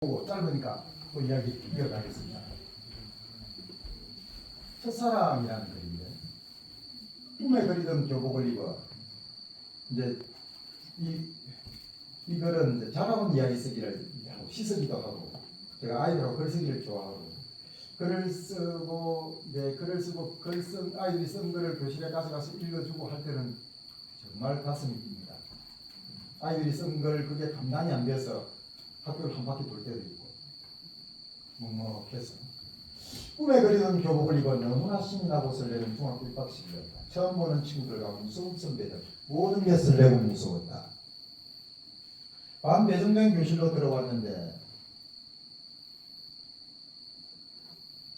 짧으니까 또 이야기 이어가겠습니다. 첫사랑이라는 글인데, 꿈에 그리던 교복을 입어. 이제 이 글은 이제 잘하는 이야기 쓰기를 하고 시쓰기도 하고, 제가 아이들하고 글 쓰기를 좋아하고, 글을 쓰고 아이들이 쓴 글을 교실에 가져가서 읽어주고 할 때는 정말 가슴이 뜁니다. 아이들이 쓴 글 그게 감당이 안 돼서 학교를 한 바퀴 돌 때도 있고 먹먹해서 꿈에 그리던 교복을 입어 너무나 신이 나고 설레는 중학교 입학식이었다. 처음 보는 친구들과 무서운 선배들, 모든 게 설레고 무서웠다. 밤 배정된 교실로 들어왔는데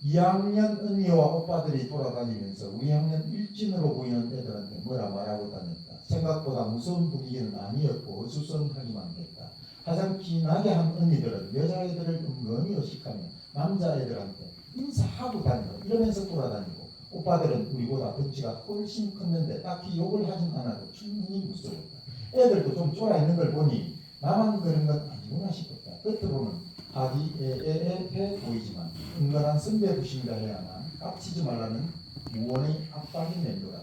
2학년 언니와 오빠들이 돌아다니면서 우리 학년 일진으로 보이는 애들한테 뭐라 말하고 다녔다. 생각보다 무서운 분위기는 아니었고 어수선하기만 했다. 가장 기나게 한 언니들은 여자애들을 은근히 의식하며 남자애들한테 인사하고 다니고 이러면서 돌아다니고, 오빠들은 우리보다 덩치가 훨씬 컸는데 딱히 욕을 하진 않아도 충분히 무서웠다. 애들도 좀 쫄아있는 걸 보니 나만 그런 건 아니구나 싶었다. 겉으로는 아디에에에 보이지만 은근한 선배부심이라 해야 하나, 깝치지 말라는 무언의 압박이 맴돌았다.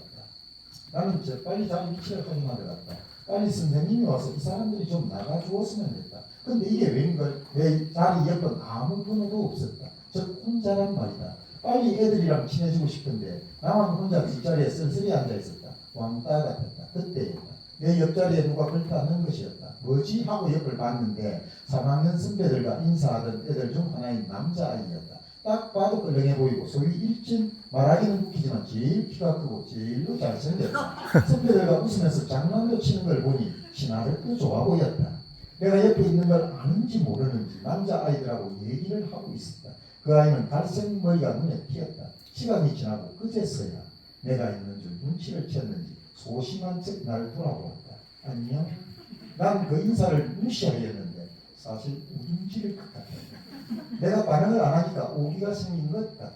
나는 빨리 자기 위치를 확인하러 갔다. 빨리 선생님이 와서 이 사람들이 좀 나가주었으면 했다. 근데 이게 웬걸? 내 자리 옆은 아무 번호도 없었다. 저 혼자란 말이다. 빨리 애들이랑 친해지고 싶은데 나만 혼자 뒷자리에 쓸쓸히 앉아있었다. 왕따 같았다. 그때였다. 내 옆자리에 누가 걸터앉는 것이었다. 뭐지? 하고 옆을 봤는데 3학년 선배들과 인사하던 애들 중 하나인 남자아이였다. 딱 봐도 끌렁해 보이고 소위 일진, 말하기는 웃기지만 제일 키가 크고 제일로 잘생겼다. 선배들과 웃으면서 장난도 치는 걸 보니 신하들도 좋아 보였다. 내가 옆에 있는 걸 아는지 모르는지 남자아이들하고 얘기를 하고 있었다. 그 아이는 갈색 머리가 눈에 띄었다. 시간이 지나고 그제서야 내가 있는 줄 눈치를 챘는지 소심한 척 날 돌아보았다. 안녕? 난 그 인사를 무시하였는데 사실 우김질일 것 같았다. 내가 반응을 안 하니까 오기가 생긴 것 같았다.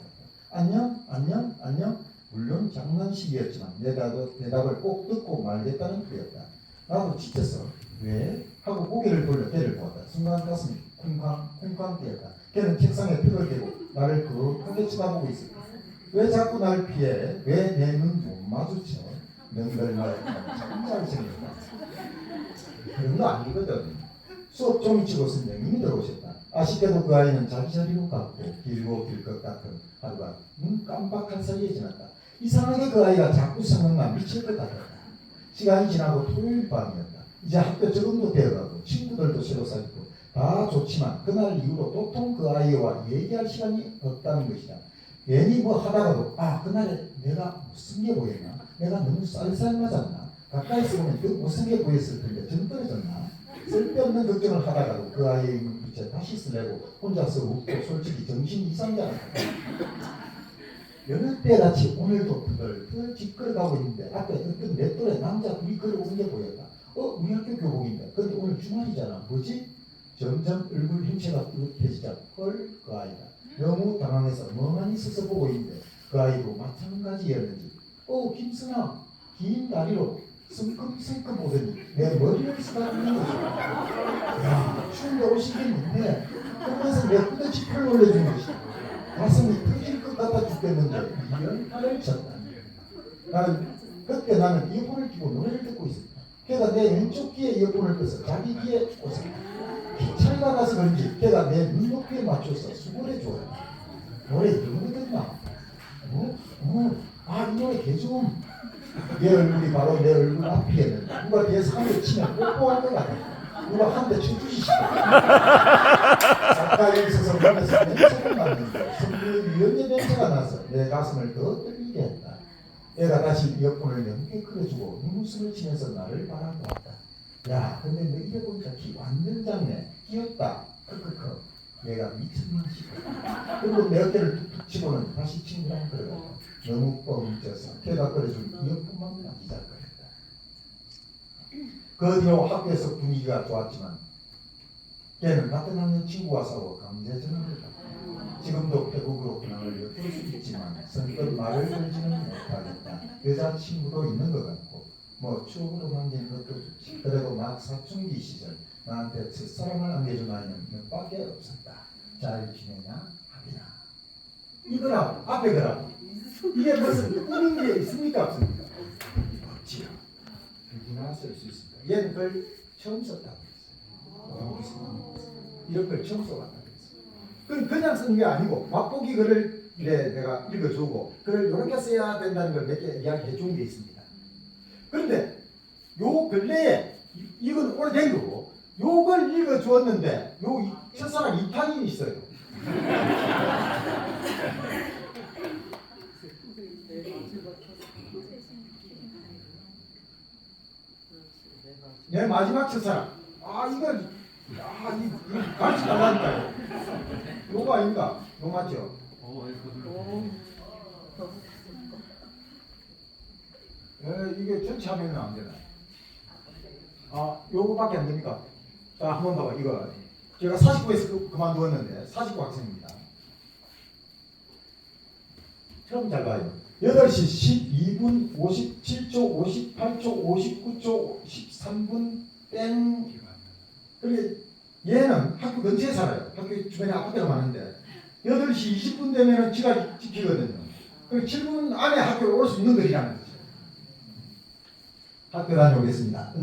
안녕? 안녕? 안녕? 물론 장난식이었지만 내 대답을 꼭 듣고 말겠다는 뜻이었다. 나도 지쳤어. 왜? 하고 고개를 돌려 걔를 보았다. 순간 가슴이 쿵쾅 뛰었다. 걔는 책상에 벽을 대고 나를 그윽하게 쳐다보고 있었다. 왜 자꾸 날 피해? 왜 내 눈 못 마주쳐? 명절날 참 잘생겼다. 그런 거 아니거든. 수업 종이 치고 선생님이 들어오셨다. 아쉽게도 그 아이는 자기 자리로 갔고 길고 길 것 같은 하루가 눈 깜빡한 사이에 지났다. 이상하게 그 아이가 자꾸 생각나 미칠 것 같았다. 시간이 지나고 토요일 밤이었다. 이제 학교 적응도 되어가고 친구들도 새로 사귀고 다 좋지만 그날 이후로 도통 그 아이와 얘기할 시간이 없다는 것이다. 괜히 뭐 하다가도 그날에 내가 못생겨 보였나? 내가 너무 쌀쌀맞았나? 가까이서 보면 더 못생겨 보였을 텐데 정 떨어졌나? 쓸데없는 걱정을 하다가도 그 아이의 눈빛에 다시 설레고 혼자서 웃고 솔직히 정신 이상자 같았다. 여느 때같이 오늘도 덜덜 짚걸어가고 있는데 앞에 어떤 내 또래 남자 둘이 걸어오는 게 보였다. 우리 학교 교복인데 근데 오늘 주말이잖아. 뭐지? 점점 얼굴 형체가 뚜렷해지자 헐, 그 아이다. 너무 당황해서 멍하니 서서 보고 있는데 그 아이도 마찬가지였는지 김순아 긴 다리로 성큼 오더니 내 머리를 쓰다듬는 것이다. 야, 추운데 오시겠는데 그러면서 내 후드지 펄 올려준 것이다. 가슴이 터질 것 같아 죽겠는데 이연팔을 쳤다. 나는 이어폰을 끼고 노래를 듣고 있었다. 걔가 내 왼쪽 귀에 이어폰을 껴서 자기 귀에 꽂았다. 차이가 나서 그런지 걔가 내 눈높이에 맞춰서 수고를 주었다. 노래 이런 거 듣나? 이 노래 개좀. 내 얼굴이 바로 내 얼굴 앞이었는데 누가 뒤에서 한 대 치면 뽀뽀할 것 같아. 누가 한 대 쳐주시 싶어. 가까이 있어서 몸에서 냄새가 났는데 성비의 위험의 냄새가 나서 내 가슴을 더 떨리게 했다. 애가 다시 이어폰을 넘게 끌어주고 눈웃음을 치면서 나를 바라보았다. 야, 근데 너 이래 보니까 키 완전 작네. 귀엽다. 크크크. 내가 미쳤나 싶었다. 그리고 내 어깨를 툭툭 치고는 다시 친구랑 걸어갔다. 너무 뻥쳐서 걔가 끌어준 이어폰만 기다렸다. 그 뒤로 학교에서 분위기가 좋았지만 걔는 같은 학년 친구와 싸워 강제전을 했다. 지금도 배국으로 근황을 엿볼 수 있지만 선뜻 말을 걸지는 못하겠다. 여자친구도 있는 것 같고 추억으로 남긴 것도 좋지. 그래도 막 사춘기 시절 나한테 첫사랑을 안겨준 아이는 너밖에 없었다. 잘 지내냐? 하기나. 이거라고 앞에 거라고. 이게 무슨 꾸민 게 있습니까 없습니까? 없지요. 누구나 쓸 수 있습니다. 얘는 그걸 처음 썼다고 했어요. 이런 걸 처음 써봤다고 했어요. 그냥 쓴 게 아니고 맛보기 글을 내가 읽어주고 그걸 이렇게 써야 된다는 걸 몇 개 이야기해 준 게 있습니다. 그런데 요 근래에 이건 오래된 거고 요걸 읽어주었는데 요 첫사랑 이탄이 있어요. 내 마지막 첫사랑. 이거 가르쳐 달라니까요. 요거 아닙니까? 요 맞죠? 이게 전체 하면은 안 되나? 요거밖에 안 됩니까? 자, 한번 봐봐. 이거 제가 49에서 그만두었는데 49 학생입니다. 처음 잘 봐요. 8시 12분 57초 58초 59초 13분 땡. 그런데 얘는 학교 근처에 살아요. 학교 주변에 아파트가 많은데 8시 20분 되면 지가 지키거든요. 그럼 7분 안에 학교에 올 수 있는 거리라는 거죠. 학교 다녀오겠습니다.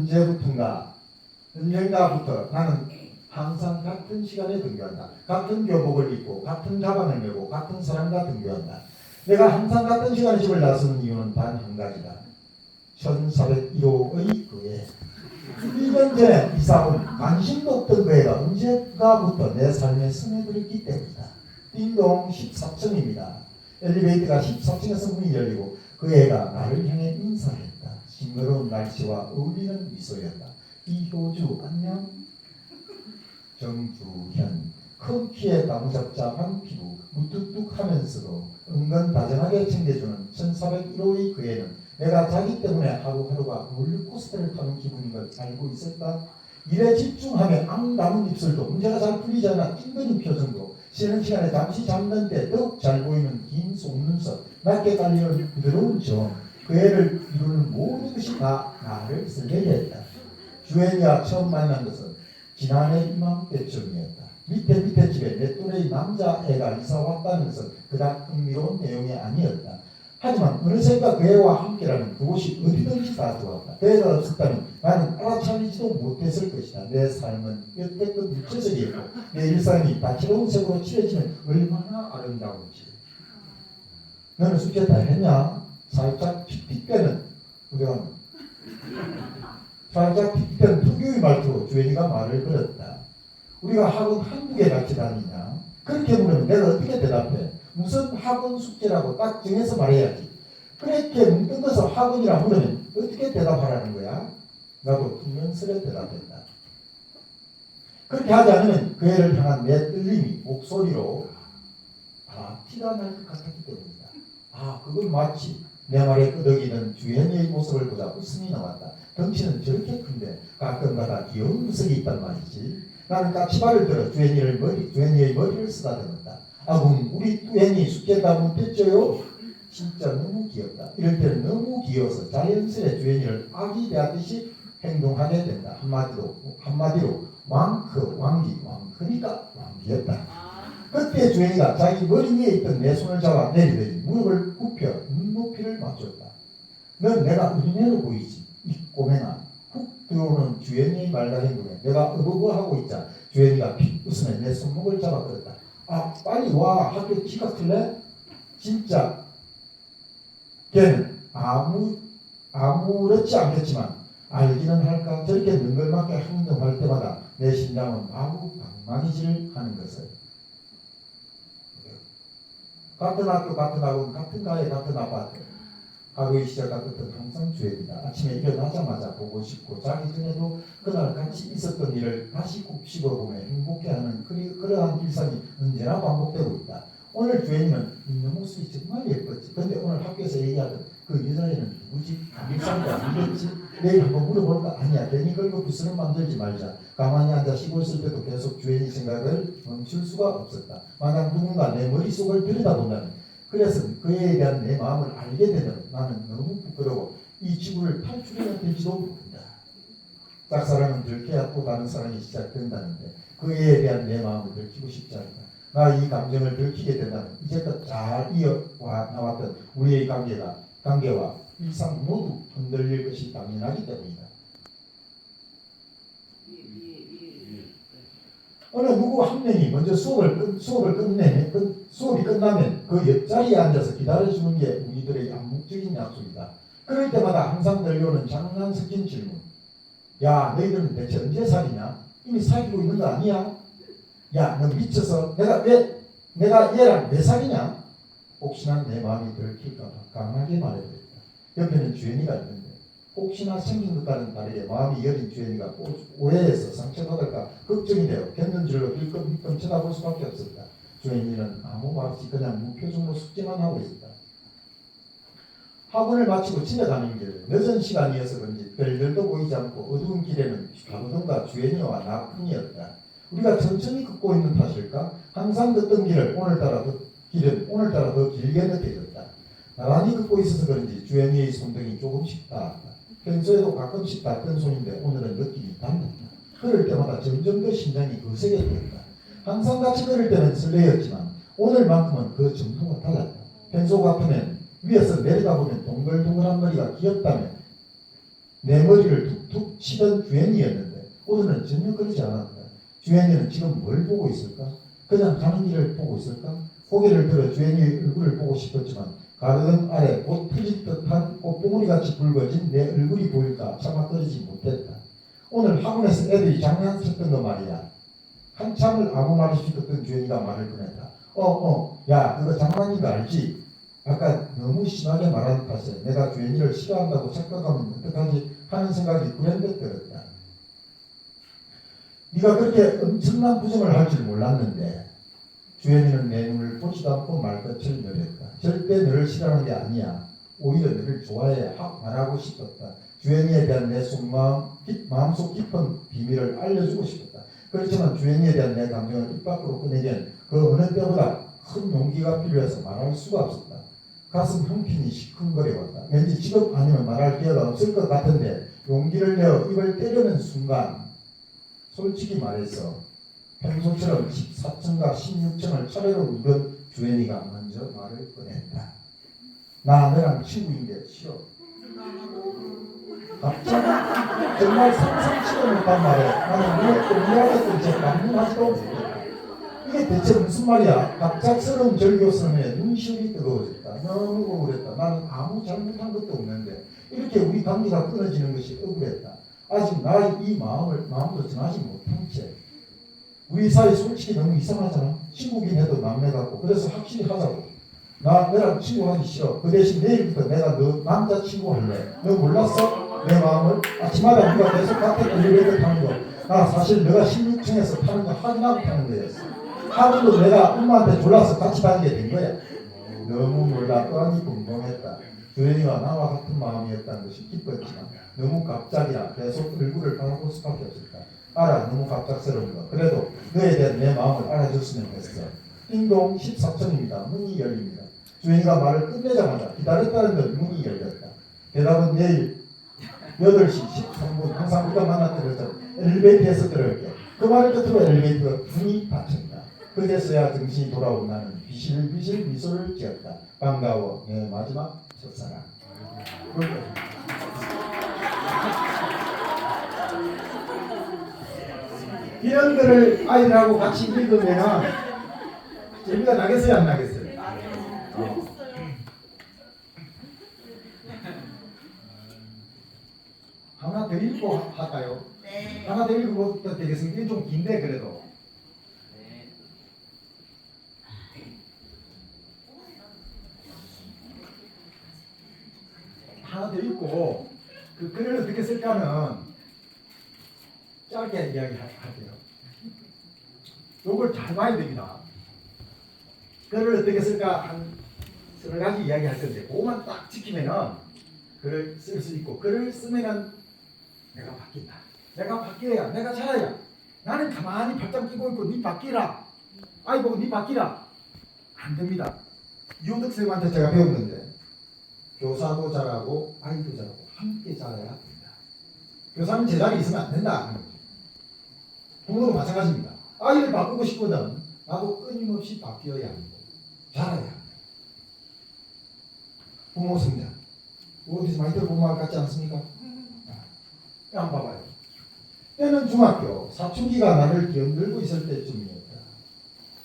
언젠가부터 나는 항상 같은 시간에 등교한다. 같은 교복을 입고 같은 가방을 메고 같은 사람과 등교한다. 내가 항상 같은 시간에 집을 나서는 이유는 단 한 가지다. 1401호의 교회. 1년 전에 이사 온 관심도 없던 교회가 언제가부터 내 삶에 스며들었기 때문이다. 띵동 14층입니다. 엘리베이터가 14층에서 문이 열리고 교회가 나를 향해 인사했다. 싱그러운 날씨와 어울리는 미소였다. 이효주 안녕? 정주현 큰 키에 나무잡잡한 피부 무뚝뚝하면서도 은근 다정하게 챙겨주는 1401호의 그애는 내가 자기 때문에 하루하루가 롤러코스터를 타는 기분인 걸 알고 있을까? 일에 집중하며 앙담은 입술도 문제가 잘 풀리지 않아 찡그린 표정도 쉬는 시간에 잠시 잠든 때 더욱 잘 보이는 긴 속눈썹 낮게 깔리는 부드러운 점 그 애를 이루는 모든 것이 다 나를 설레게 했다. 주연이와 처음 만난 것은 지난해 이맘때쯤이었다. 밑에 집에 내 또래의 남자애가 이사 왔다는 것은 그닥 흥미로운 내용이 아니었다. 하지만 어느샌가 그 애와 함께라면 그곳이 어디든지 다 좋았다. 그 애가 없었다면 나는 알아차리지도 못했을 것이다. 내 삶은 여태껏 무채색이었고 내 일상이 다채로운 색으로 칠해지면 얼마나 아름다운지. 너는 숙제 다 했냐? 살짝 픽픽대는 우리가 살짝 픽픽대는 특유의 말투로 주연이가 말을 걸었다. 우리가 학원 한국에 같이 다니냐? 그렇게 물으면 내가 어떻게 대답해? 무슨 학원 숙제라고 딱 정해서 말해야지. 그렇게 뭉뚱 떠서 학원이라 물으면 어떻게 대답하라는 거야? 나도 퉁명스레 대답했다. 그렇게 하지 않으면 그 애를 향한 내 떨림이 목소리로 티가 날 것 같았기 때문이다. 그건 마치 내 말에 끄덕이는 주연이의 모습을 보자 웃음이 나왔다. 덩치는 저렇게 큰데 가끔가다 귀여운 구석이 있단 말이지. 나는 까치발을 들어 주연이의 머리를 쓰다듬었다. 우리 주연이 숙제 다 못했죠요? 진짜 너무 귀엽다. 이럴 때는 너무 귀여워서 자연스레 주연이를 아기 대하듯이 행동하게 된다. 한마디로 왕크니까 왕기였다. 그때 주연이가 자기 머리 위에 있던 내 손을 잡아 내리더니 무릎을 굽혀 눈높이를 맞췄다. 넌 내가 어린애로 보이지? 이 꼬맹아. 훅 들어오는 주연이의 말과 행동에 내가 어버버하고 있자 주연이가 픽 웃으며 내 손목을 잡아 끌었다. 빨리 와. 학교 지각할래? 진짜 걔는 아무렇지 않겠지만 알기는 할까? 저렇게 능글맞게 행동할 때마다 내 심장은 마구 방망이질을 하는 것을. 같은 학교, 같은 학원, 같은 가해, 같은 아파트. 하루의 시작과 끝은 항상 주연이다. 아침에 일어나자마자 보고 싶고 자기 전에도 그날 같이 있었던 일을 다시 곱씹어보며 행복해하는 그러한 일상이 언제나 반복되고 있다. 오늘 주연이는 있는 모습이 정말 예뻤지. 근데 오늘 학교에서 얘기하던 그 여자애는 누구지? 감사합니다. 아니겠지? 내일 한번 물어볼까? 아니야. 괜히 걸고 부스럼 만들지 말자. 가만히 앉아 쉬고 있을 때도 계속 주연이 생각을 멈출 수가 없었다. 만약 누군가 내 머릿속을 들여다본다면 그래서 그에 대한 내 마음을 알게 되면 나는 너무 부끄러워 이 지구를 탈출해야 될지도 모른다. 짝사랑은 들켜야 또 다른 사랑이 시작된다는데 그 애에 대한 내 마음을 들키고 싶지 않다. 나 이 감정을 들키게 된다면 이제껏 잘 이어와 나왔던 우리의 관계와 일상 모두 흔들릴 것이 당연하기 때문이다. 어느 누구 한 명이 먼저 수업이 끝나면 그 옆자리에 앉아서 기다려주는 게 우리들의 암묵적인 약속이다. 그럴 때마다 항상 들려오는 장난 섞인 질문. 야, 너희들은 대체 언제 사귀냐? 이미 사귀고 있는 거 아니야? 야, 너 미쳐서 내가 얘랑 왜 사귀냐? 혹시나 내 마음이 들킬까 봐 강하게 말해버렸다. 옆에는 주연이가 있는데 혹시나 생긴 것과는 다르게 마음이 여린 주연이가 오해해서 상처받을까 걱정이 되어 겠는 줄로 힐끔힐끔 쳐다볼 수밖에 없었다. 주연이는 아무 말 없이 그냥 무표정으로 숙제만 하고 있었다. 학원을 마치고 집에 가는 길 늦은 시간이어서 그런지 별들도 보이지 않고 어두운 길에는 가보던가 주연이와 나뿐이었다. 우리가 천천히 걷고 있는 탓일까? 항상 걷던 길은 오늘따라 더 길게 느껴졌다. 나란히 걷고 있어서 그런지 주연이의 손등이 조금씩 닿았다. 평소에도 가끔씩 닿던 손인데 오늘은 느낌이 달랐다. 걸을 때마다 점점 더 심장이 거세게 되었다. 항상 같이 걸을 때는 설레였지만 오늘만큼은 그 정도가 달랐다. 평소 같으면 위에서 내려다보면 동글동글한 머리가 귀엽다며 내 머리를 툭툭 치던 주연이였는데 오늘은 전혀 그러지 않았다. 주연이는 지금 뭘 보고 있을까? 그냥 가는 길을 보고 있을까? 고개를 들어 주연이의 얼굴을 보고 싶었지만 가르등 아래 곧 터질 듯한 꽃봉오리같이 붉어진 내 얼굴이 보일까 참아거리지 못했다. 오늘 학원에서 애들이 장난쳤던 거 말이야. 한참을 아무 말 없이 듣던 주연이가 말을 꺼냈다. 야, 그거 장난인 거 알지? 아까 너무 심하게 말하는 탓에 내가 주연이를 싫어한다고 착각하면 어떡하지 하는 생각이 불현듯 들었다. 네가 그렇게 엄청난 부정을 할 줄 몰랐는데 주연이는 내 눈을 보지도 않고 말끝을 내렸다. 절대 너를 싫어하는 게 아니야. 오히려 너를 좋아해 말하고 싶었다. 주연이에 대한 내 속마음, 마음속 깊은 비밀을 알려주고 싶었다. 그렇지만 주연이에 대한 내 감정을 입 밖으로 꺼내기엔 그 어느 때보다 큰 용기가 필요해서 말할 수가 없었다. 가슴 한켠이 시큰거려왔다. 왠지 지금 아니면 말할 기회가 없을 것 같은데 용기를 내어 입을 때리는 순간 솔직히 말해서 평소처럼 14층과 16층을 차례로 누른 주연이가 먼저 말을 꺼냈다. 나 너랑 친구인 게 싫어. 갑자기 정말 상상치도 못한 말에 나는 왜 동의하겠던 제 막무가지도 못했다. 이게 대체 무슨 말이야? 갑작스러운 절교성에 눈시울이 뜨거워졌다. 너무 억울했다. 나는 아무 잘못한 것도 없는데 이렇게 우리 관계가 끊어지는 것이 억울했다. 아직 나의 이 마음으로 전하지 못한 채 우리 사이 솔직히 너무 이상하잖아. 친구긴 해도 남매 같고. 그래서 확실히 하자고. 너랑 친구하기 싫어. 그 대신 내일부터 내가 너 남자친구 할래. 너 몰랐어? 내 마음을? 아침마다 네가 계속 같은 엘리베이터 타는 거. 나 사실 너가 16층에서 타는 거 확인하고 타는 거였어. 하루도 내가 엄마한테 졸라서 같이 다니게 된 거야. 너무 놀랍더니 궁금했다. 주연이와 나와 같은 마음이었다는 것이 기뻤지만 너무 갑자기라 계속 얼굴을 바라볼 수밖에 없었다. 알아, 너무 갑작스러운 거. 그래도 너에 대한 내 마음을 알아줬으면 했어. 띵동 14층입니다. 문이 열립니다. 주연이가 말을 끝내자마자 기다렸다는 듯 문이 열렸다. 대답은 내일 8시 13분 항상 우리가 만났던 것처럼 엘리베이터에서 들어올게. 그 말을 끝으로 엘리베이터 문이 닫혔다. 그제서야 정신이 돌아온 나는 비실비실 미소를 지었다. 반가워, 내 마지막 첫사랑. 이런 글을 아이들하고 같이 읽으면 재미가 나겠어요, 안 나겠어요? 하나 더 읽고 할까요? 네. 하나 더 읽고 되겠습니다. 이게 좀 긴데 그래도. 하나 더 읽고 그 글을 어떻게 쓸까는 짧게 이야기할게요. 요걸 잘 봐야 됩니다. 글을 어떻게 쓸까 한 서너 가지 이야기할 건데 그것만 딱 지키면은 글을 쓸 수 있고 글을 쓰면은 내가 바뀐다. 내가 바뀌어야 내가 잘해야 나는 가만히 발짝 끼고 있고 니 바뀌라. 아이 보고 니 바뀌라. 안 됩니다. 유덕 쌤한테 제가 배웠는데 교사도 잘하고 아이도 잘하고 함께 잘해야 된다. 교사는 제자리에 있으면 안 된다. 부모도 마찬가지입니다. 아이를 바꾸고 싶거든 나도 끊임없이 바뀌어야 합니다. 자라야 합니다. 부모 성장. 어디서 많이 들어본 말 같지 않습니까? 한번 봐봐요. 때는 중학교 사춘기가 나를 기어들고 있을 때쯤이었다.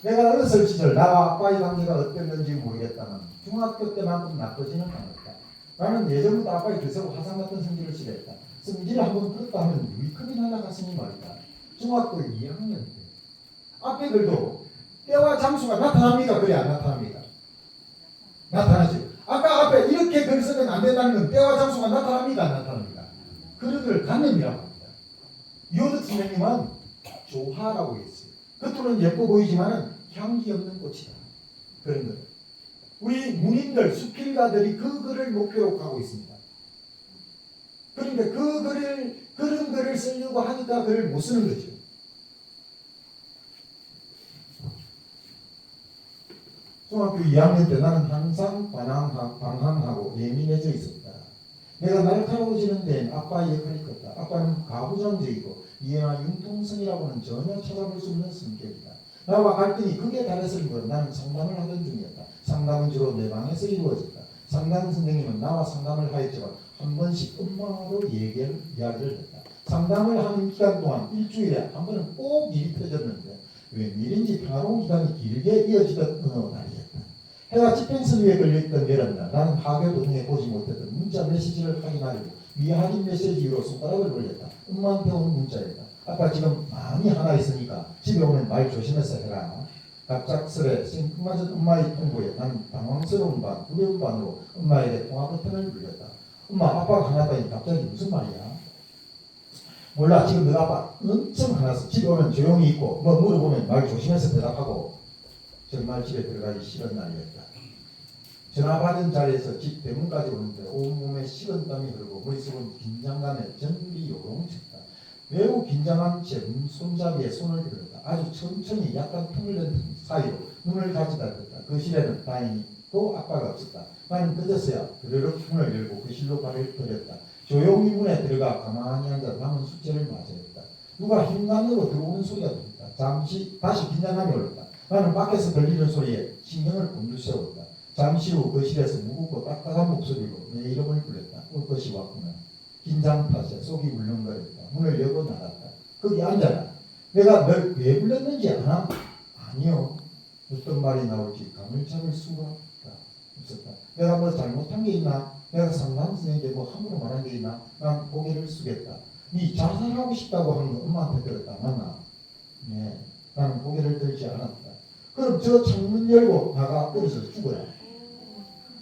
내가 어렸을 시절 나와 아빠의 관계가 어땠는지 모르겠다만 중학교 때만큼 나쁘지는 않았다. 나는 예전부터 아빠의 드세고 화상 같은 성질을 싫어했다. 성질을 한번 풀었다 하면 유이컵이 날아갔으니 말이다. 중학교 2학년 때 앞에 글도 때와 장소가 나타납니까? 그래 안 나타납니까? 나타나죠. 아까 앞에 이렇게 글 쓰면 안 된다는 건 때와 장소가 나타납니까? 안 나타납니까? 그릇을 간념이라고 합니다. 이호득 선생님은 조화라고 했어요. 겉으로는 예뻐 보이지만은 향기 없는 꽃이다. 그런 거예요. 우리 문인들, 수필가들이 그 글을 목표로 가고 있습니다. 그런데 그런 글을 쓰려고 하니까 글을 못 쓰는 거죠. 중학교 2학년 때 나는 항상 방황하고 예민해져 있었다. 내가 날카로워지는 데엔 아빠의 역할이 컸다. 아빠는 가부장적이고 이해나 융통성이라고는 전혀 찾아볼 수 없는 성격이다. 나와 갈등이 극에 달했을 때 나는 상담을 하던 중이었다. 상담은 주로 내 방에서 이루어졌다. 상담 선생님은 나와 상담을 하였지만 한 번씩 엄마로 이야기를 했다. 상담을 하는 기간 동안 일주일에 한 번은 꼭 일이 터졌는데 웬일인지 평화로운 기간이 길게 이어지던 어느 날이었다. 해가 집행선 위에 걸려있던 여름날 나는 하교도 등에 보지 못했던 문자 메시지를 확인하려고 미확인 메시지로 손가락을 올렸다. 엄마한테 온 문자였다. 아빠 지금 많이 하나 있으니까 집에 오면 말 조심해서 해라. 갑작스레 생뚱맞은 엄마의 통보에 나는 당황스러운 반, 두려운 반으로 엄마에게 통화 버튼을 눌렸다. 엄마 아빠가 화났다니 갑자기 무슨 말이야? 몰라. 지금 너가 아빠 엄청 화났어. 집에 오면 조용히 있고 뭐 물어보면 말 조심해서 대답하고. 정말 집에 들어가기 싫은 날이었다. 전화 받은 자리에서 집 대문까지 오는데 온몸에 식은땀이 흐르고 머릿속은 긴장감에 전비 요동쳤다. 매우 긴장한 채 손잡이에 손을 들었다. 아주 천천히 약간 틈을 낸 사이로 문을 가져다 댔다. 거실에는 다행히 또 아빠가 없었다. 나는 그제서야 드르륵 문을 열고 거실로 발을 들였다. 조용히 문에 들어가 가만히 앉아 남은 숙제를 마쳤다. 누가 현관으로 들어오는 소리가 들렸다. 잠시 다시 긴장감이 올랐다. 나는 밖에서 들리는 소리에 신경을 곤두세웠다. 잠시 후 거실에서 무겁고 딱딱한 목소리로 내 이름을 불렀다. 올 것이 왔구나. 긴장 탓에 속이 울렁거렸다. 문을 열고 나갔다. 거기 앉아라. 내가 널 왜 불렀는지 아나? 아니요. 어떤 말이 나올지 감을 잡을 수가 없었다. 내가 뭐 잘못한 게 있나? 내가 상담 선생님께 뭐 함부로 말한 게 있나? 난 고개를 숙였다. 네 자살하고 싶다고 하는 거 엄마한테 들었다. 맞나? 네. 나는 고개를 들지 않았다. 그럼 저 창문 열고 나가 떨어져서 죽어라.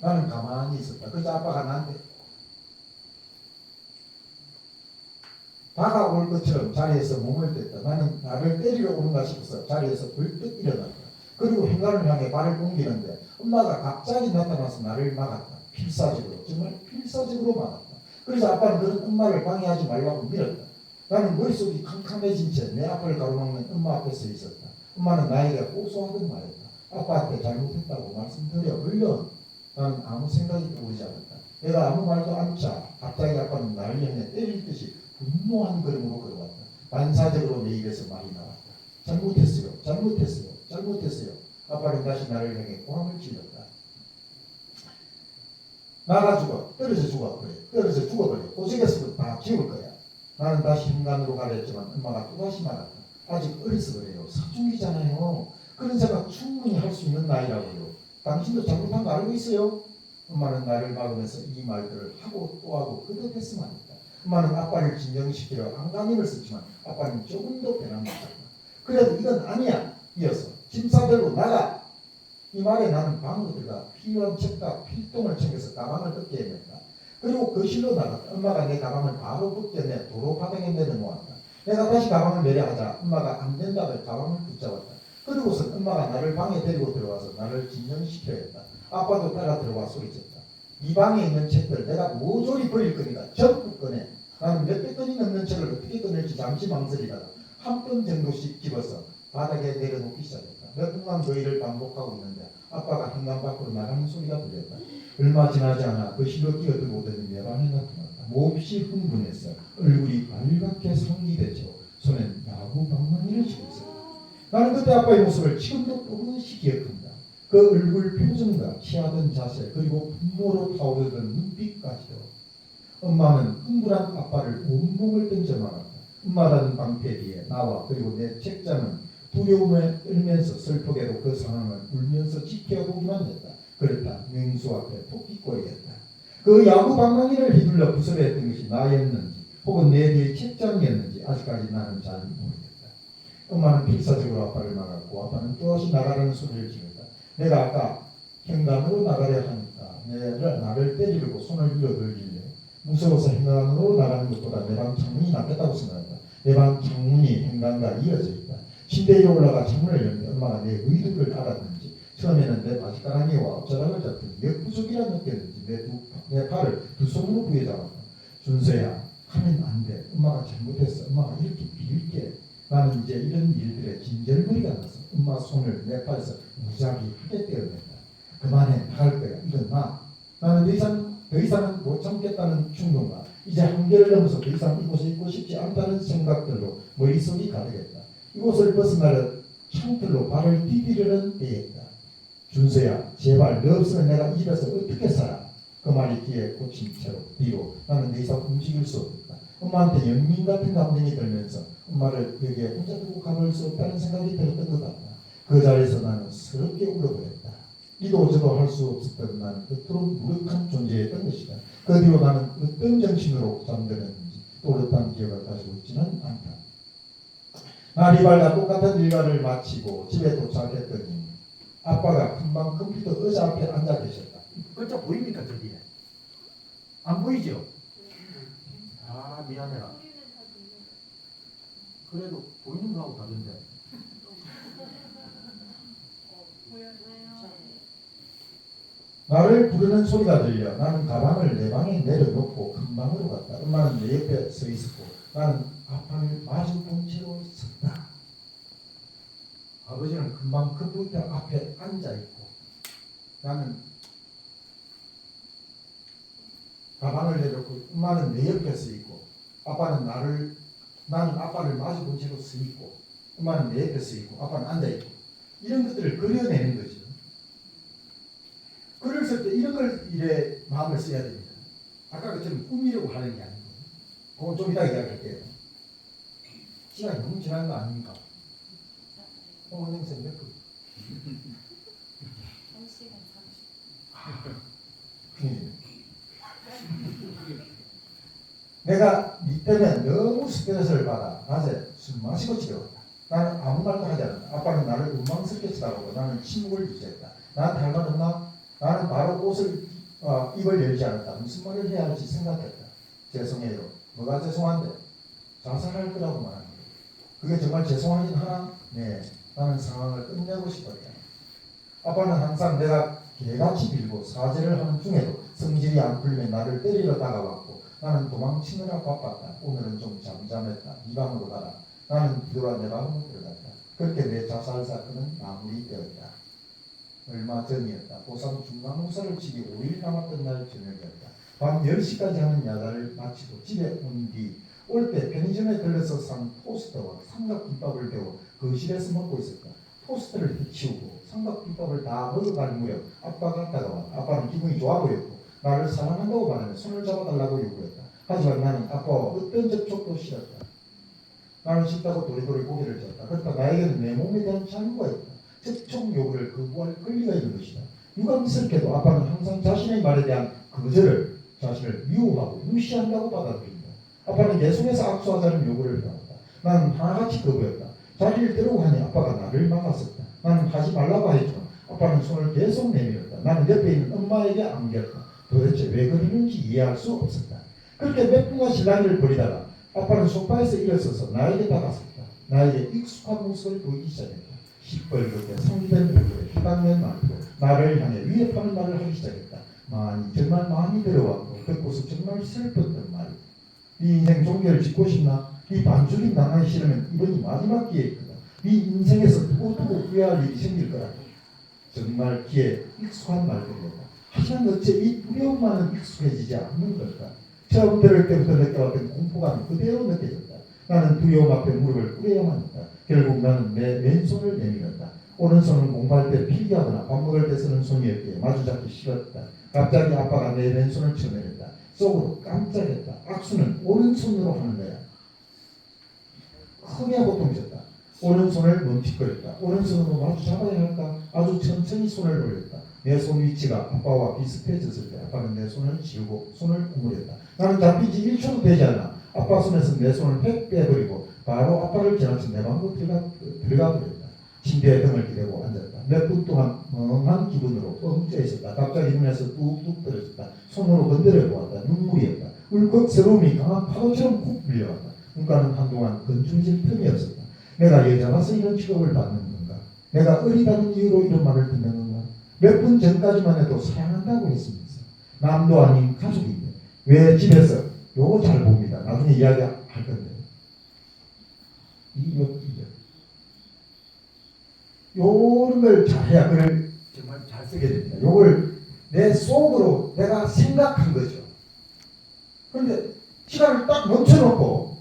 나는 가만히 있었다. 그래서 아빠가 나한테 다가올 것처럼 자리에서 몸을 댔다. 나는 나를 때리러 오는가 싶어서 자리에서 벌떡 일어났다. 그리고 현관을 향해 발을 옮기는데 엄마가 갑자기 나타나서 나를 막았다. 필사적으로. 정말 필사적으로 막았다. 그래서 아빠는 그런 엄마를 방해하지 말라고 밀었다. 나는 머릿속이 캄캄해진 채 내 앞을 가로막는 엄마 앞에 서 있었다. 엄마는 나에게 호소하던 말이었다. 아빠한테 잘못했다고 말씀드려. 물론 나는 아무 생각이 오지 않았다. 내가 아무 말도 않자 갑자기 아빠는 나를 향해 때릴 듯이 분노한 걸음으로 걸어왔다. 반사적으로 내 입에서 말이 나왔다. 잘못했어요. 잘못했어요. 잘못했어요. 아빠는 다시 나를 향해 고함을 질렀다. 나가 죽어. 떨어져 죽어. 그래. 떨어져 죽어버려. 고생했으면 다 지울 거야. 나는 다시 현관으로 가렸지만 엄마가 또다시 말았다. 아직 어려서 그래요. 사춘기잖아요. 그런 생각 충분히 할 수 있는 나이라고요. 당신도 잘못한 거 알고 있어요? 엄마는 나를 막으면서 이 말들을 하고 또 하고 그득했으면 했다. 엄마는 아빠를 진정시키려 안간힘을 썼지만 아빠는 조금도 변함이 없었다. 그래도 이건 아니야. 이어서 짐 싸들고 나가. 이 말에 나는 방으로 들어가 필요한 책과 필통을 챙겨서 가방을 뜯게 해냈다. 그리고 거실로 나갔다. 엄마가 내 가방을 바로 벗겨내 도로 바닥에 내려놓았다. 내가 다시 가방을 내려하자 엄마가 안 된다고 가방을 붙잡았다. 그리고선 엄마가 나를 방에 데리고 들어와서 나를 진정시켜야 했다. 아빠도 따라 들어와 소리쳤다. 이 방에 있는 책들 내가 모조리 버릴 거니까 전부 꺼내. 나는 몇백 건이 넘는 책을 어떻게 꺼낼지 잠시 망설이다가 한 번 정도씩 집어서 바닥에 내려놓기 시작했다. 몇 분간 그 일을 반복하고 있는데 아빠가 현관 밖으로 나가는 소리가 들렸다. 얼마 지나지 않아 거실로 뛰어들고 오더니 내 방에 나타났다. 몹시 흥분해서 얼굴이 빨갛게 상기되죠. 손엔 야구 방망이를 쥐고 있었다. 나는 그때 아빠의 모습을 지금도 또렷이 기억한다. 그 얼굴 표정과 취하던 자세 그리고 분노로 타오르던 눈빛까지도. 엄마는 흥분한 아빠를 온몸을 던져 말았다. 엄마라는 방패 뒤에 나와 그리고 내 책장은 두려움에 떨면서 슬프게도 그 상황을 울면서 지켜보기만 했다. 그렇다. 맹수 앞에 토끼꼬리였다. 그 야구 방망이를 휘둘러 부스러했던 것이 나였는지 혹은 내 뒤의 책장이었는지 아직까지 나는 잘 모르겠다. 엄마는 필사적으로 아빠를 막았고 아빠는 또다시 나가라는 소리를 지었다. 내가 아까 현관으로 나가려 하니까 나를 때리려고 손을 밀어들길래 무서워서 현관으로 나가는 것보다 내 방 창문이 낫겠다고 생각했다. 내 방 창문이 현관과 이어져 있다. 침대 위로 올라가 창문을 열는데 엄마가 내 의도를 알았는지 처음에는 내 바지가랑이와 엎자락을 잡더니 역부족이라 느꼈는지 내 팔을 두 손으로 부여잡았다. 준서야 하면 안 돼. 엄마가 잘못했어. 엄마가 이렇게 빌게. 나는 이제 이런 일들에 진절머리가 나서 엄마 손을 내 팔에서 무작위 크게 떼어냈다. 그만해. 나갈 거야. 이건 나. 나는 더 이상은 못 참겠다는 충동과 이제 한계를 넘어서 더 이상 이곳에 있고 싶지 않다는 생각들로 머릿속이 가득했다. 이곳을 벗어나려 창틀로 발을 디디려는 때였다. 준서야 제발 너 없으면 내가 이 집에서 어떻게 살아? 그 말이 귀에 꽂힌 채로 뒤로 나는 더 이상 움직일 수 없었다. 엄마한테 연민 같은 감정이 들면서 엄마를 여기에 혼자 두고 가볼 수 없다는 생각이 들었던 것 같다. 그 자리에서 나는 스럽게 울어버렸다. 이도 저도 할 수 없었던 나는 그토록 무력한 존재였던 것이다. 그 뒤로 나는 어떤 정신으로 잠들었는지 또렷한 기억을 가지고 있지는 않다. 날이발과 똑같은 일과를 마치고 집에 도착했더니 아빠가 금방 컴퓨터 의자 앞에 앉아 계셨다. 글자 보입니까 저기에? 안 보이죠? 아 미안해라. 그래도 보이는 거하고 다른데. 나를 부르는 소리가 들려 나는 가방을 내 방에 내려놓고 큰 방으로 갔다. 엄마는 내 옆에 서 있었고 나는 아빠를 마주 본 채로 섰다. 아버지는 금방 컴퓨터 앞에 앉아있고 나는 가방을 내렸고 엄마는 내 옆에 서 있고 나는 아빠를 마주 본 채로 서 있고 엄마는 내 옆에 서 있고 아빠는 앉아있고 이런 것들을 그려내는 거죠. 글을 쓸 때 이런 걸 이래 마음을 써야 됩니다. 아까 그처럼 꾸미려고 하는 게 아니고 그건 좀 이따 이야기할게요. 시간이 너무 지난 거 아닙니까? 선생 몇 분? 1시간 30분. 내가 니 때문에 너무 스트레스를 받아. 낮에 술 마시고 집에 왔다. 나는 아무 말도 하지 않았다. 아빠는 나를 원망스럽게 쳐다보고 나는 침묵을 유지했다. 나한테 할 말 없나? 나는 바로 옷을 입을 열지 않았다. 무슨 말을 해야 할지 생각했다. 죄송해요. 뭐가 죄송한데? 자살할 거라고 말하는 거예요. 그게 정말 죄송하긴 하나? 네. 나는 상황을 끝내고 싶었다. 아빠는 항상 내가 개같이 빌고 사죄를 하는 중에도 성질이 안 풀리면 나를 때리러 다가왔고 나는 도망치느라 바빴다. 오늘은 좀 잠잠했다. 네 방으로 가라. 나는 뒤돌아 내 방으로 들어갔다. 그렇게 내 자살 사건은 마무리되었다. 얼마 전이었다. 고3 중간고사를 치기 5일 남았던 날 저녁이었다. 밤 10시까지 하는 야자를 마치고 집에 온 뒤 올 때 편의점에 들러서 산 토스트와 삼각김밥을 데워 거실에서 먹고 있었다. 토스트를 해치우고 삼각김밥을 다 먹어갈 무렵 아빠가 다가왔다. 아빠는 기분이 좋아 보였고 나를 사랑한다고 말하며 손을 잡아달라고 요구했다. 하지만 나는 아빠와 어떤 접촉도 싫었다. 나는 싫다고 도리도리 고개를 젓다. 그러나 나에게는 내 몸에 대한 자유가 있다. 접촉 요구를 거부할 권리가 있는 것이다. 유감스럽게도 아빠는 항상 자신의 말에 대한 거절을 자신을 미워하고 무시한다고 받아들인다. 아빠는 계속해서 악수하자는 요구를 해왔다. 나는 하나같이 거부했다. 자리를 들고 하니 아빠가 나를 막았었다. 나는 하지 말라고 했지만 아빠는 손을 계속 내밀었다. 나는 옆에 있는 엄마에게 안겼다. 도대체 왜 그러는지 이해할 수 없었다. 그렇게 몇 분간 실랑이를 벌이다가 아빠는 소파에서 일어서서 나에게 다가섰다. 나에게 익숙한 모습을 보이기 시작했다. 시뻘겋게 성기된 얼굴에 휘감는 말투로 나를 향해 위협하는 말을 하기 시작했다. 정말 마음이 들어왔고 듣고서 정말 슬펐던 말. 네 인생 종결을 짓고 싶나? 네 반죽이 나가기 싫으면 이번이 마지막 기회일 거다. 네 인생에서 두고두고 후회할 일이 생길 거라. 정말 귀에 익숙한 말들이었다. 하지만 어째 이 두려움만은 익숙해지지 않는 걸까? 처음 들을 때부터 느껴왔던 공포감이 그대로 느껴졌다. 나는 두려움 앞에 무릎을 꿇어야만 했다. 결국 나는 내 왼손을 내밀었다. 오른손은 공부할 때 필기하거나 밥 먹을 때 쓰는 손이었기에 마주잡기 싫었다. 갑자기 아빠가 내 왼손을 쳐내렸다. 속으로 깜짝했다. 악수는 오른손으로 하는 거야. 크게 고통이었다. 오른손을 멈칫거렸다. 오른손으로 마주 잡아야 할까? 아주 천천히 손을 돌렸다. 내 손 위치가 아빠와 비슷해졌을 때 아빠는 내 손을 쥐고 손을 구부렸다. 나는 잡히지 1초도 되지 않아. 아빠 손에서 내 손을 팩 빼버리고 바로 아빠를 지나쳐 내 방으로 들어가 버렸다. 침대에 등을 기대고 앉았다. 몇 분 동안 멍한 기분으로 멈춰 있었다. 갑자기 눈에서 뚝뚝 떨어졌다. 손으로 건드려 보았다. 눈물이었다. 울컥스러움이 강한 파도처럼 콕 밀려왔다. 눈가는 한동안 건조해질 틈이 없었다. 내가 여자라서 이런 취급을 받는 건가? 내가 어리다는 이유로 이런 말을 듣는 건가? 몇 분 전까지만 해도 사랑한다고 했으면서 남도 아닌 가족인데 왜 집에서 요거 잘 봅니다. 나중에 이야기할 건데 이거 요런 걸 잘해야 글을 정말 잘 쓰게 됩니다. 요걸 내 속으로 내가 생각한 거죠. 그런데 시간을 딱 멈춰놓고